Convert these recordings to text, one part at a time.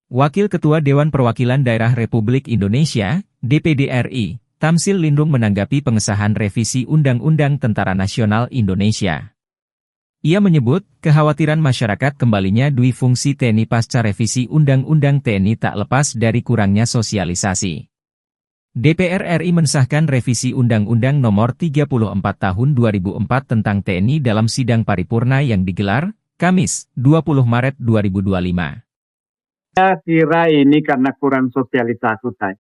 Wakil Ketua Dewan Perwakilan Daerah Republik Indonesia, DPD RI, Tamsil Lindung menanggapi pengesahan revisi Undang-Undang Tentara Nasional Indonesia. Ia menyebut, kekhawatiran masyarakat kembalinya dui fungsi TNI pasca revisi Undang-Undang TNI tak lepas dari kurangnya sosialisasi. DPR RI mensahkan revisi Undang-Undang Nomor 34 Tahun 2004 tentang TNI dalam sidang paripurna yang digelar, Kamis, 20 Maret 2025. Saya kira ini karena kurang sosialisasi saya.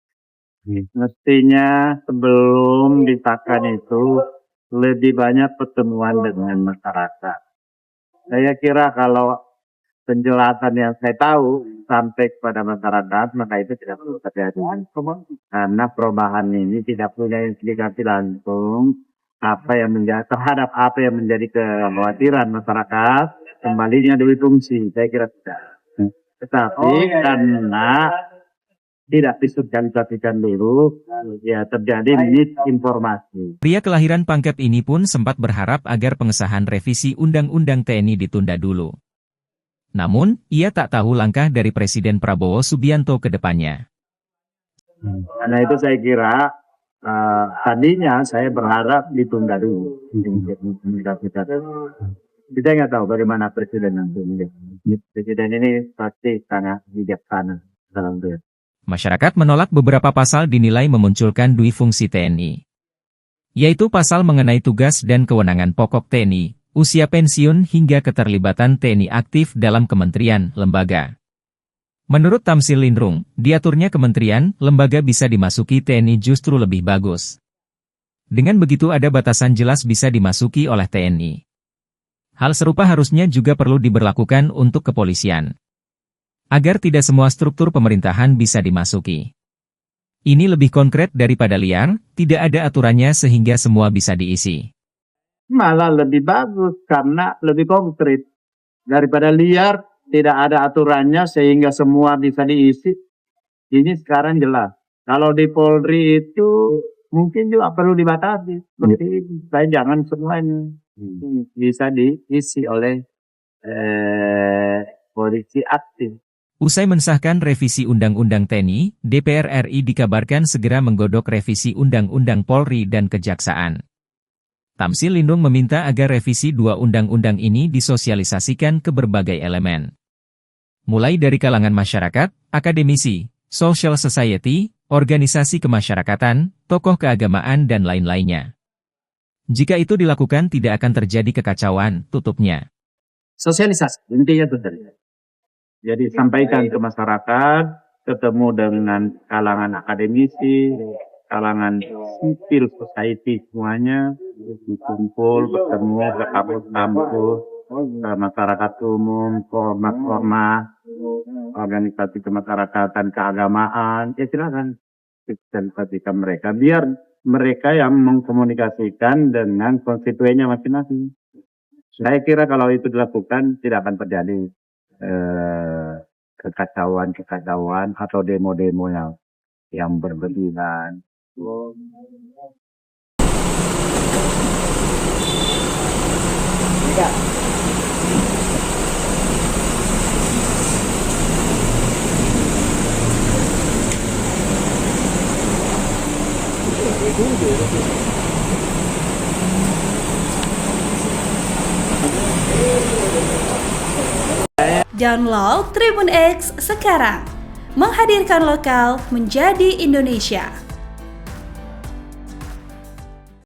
Mestinya sebelum disahkan itu lebih banyak pertemuan dengan masyarakat. Saya kira kalau penjelasan yang saya tahu sampai kepada masyarakat, maka itu tidak perlu terjadi. Karena perubahan ini tidak punya implikasi langsung terhadap apa yang menjadi kekhawatiran masyarakat, kembalinya dui fungsi. Saya kira tidak. Tetapi karena tidak disosialisasikan dulu, ya terjadi misinformasi. Pria kelahiran Pangkep ini pun sempat berharap agar pengesahan revisi Undang-Undang TNI ditunda dulu. Namun, ia tak tahu langkah dari Presiden Prabowo Subianto ke depannya. Karena itu saya kira, tadinya saya berharap ditunda dulu. Kita nggak tahu bagaimana Presiden nanti. Presiden ini pasti sangat bijaksana dalam dia. Masyarakat menolak beberapa pasal dinilai memunculkan dui fungsi TNI. Yaitu pasal mengenai tugas dan kewenangan pokok TNI, usia pensiun hingga keterlibatan TNI aktif dalam kementerian, lembaga. Menurut Tamsil Lindung, diaturnya kementerian, lembaga bisa dimasuki TNI justru lebih bagus. Dengan begitu ada batasan jelas bisa dimasuki oleh TNI. Hal serupa harusnya juga perlu diberlakukan untuk kepolisian. Agar tidak semua struktur pemerintahan bisa dimasuki. Ini lebih konkret daripada liar, tidak ada aturannya sehingga semua bisa diisi. Malah lebih bagus karena lebih konkret. Daripada liar, tidak ada aturannya sehingga semua bisa diisi. Ini sekarang jelas. Kalau di Polri itu mungkin juga perlu dibatasi. Seperti saya jangan semuanya bisa diisi oleh polisi aktif. Usai mensahkan revisi Undang-Undang TNI, DPR RI dikabarkan segera menggodok revisi Undang-Undang Polri dan Kejaksaan. Tamsil Lindung meminta agar revisi dua undang-undang ini disosialisasikan ke berbagai elemen. Mulai dari kalangan masyarakat, akademisi, social society, organisasi kemasyarakatan, tokoh keagamaan dan lain-lainnya. Jika itu dilakukan tidak akan terjadi kekacauan, tutupnya. Sosialisasi, intinya itu tadi. Jadi sampaikan ke masyarakat, ketemu dengan kalangan akademisi, kalangan civil society semuanya, berkumpul, bertemu ke kampus-kampus, ke masyarakat umum, ormas-ormas, organisasi kemasyarakatan, keagamaan, ya silakan sosialisasikan mereka, biar mereka yang mengkomunikasikan dengan konstituennya masing-masing. Saya kira kalau itu dilakukan tidak akan terjadi kekacauan atau demo-demo yang berlebihan. Download Tribun X sekarang, menghadirkan lokal menjadi Indonesia.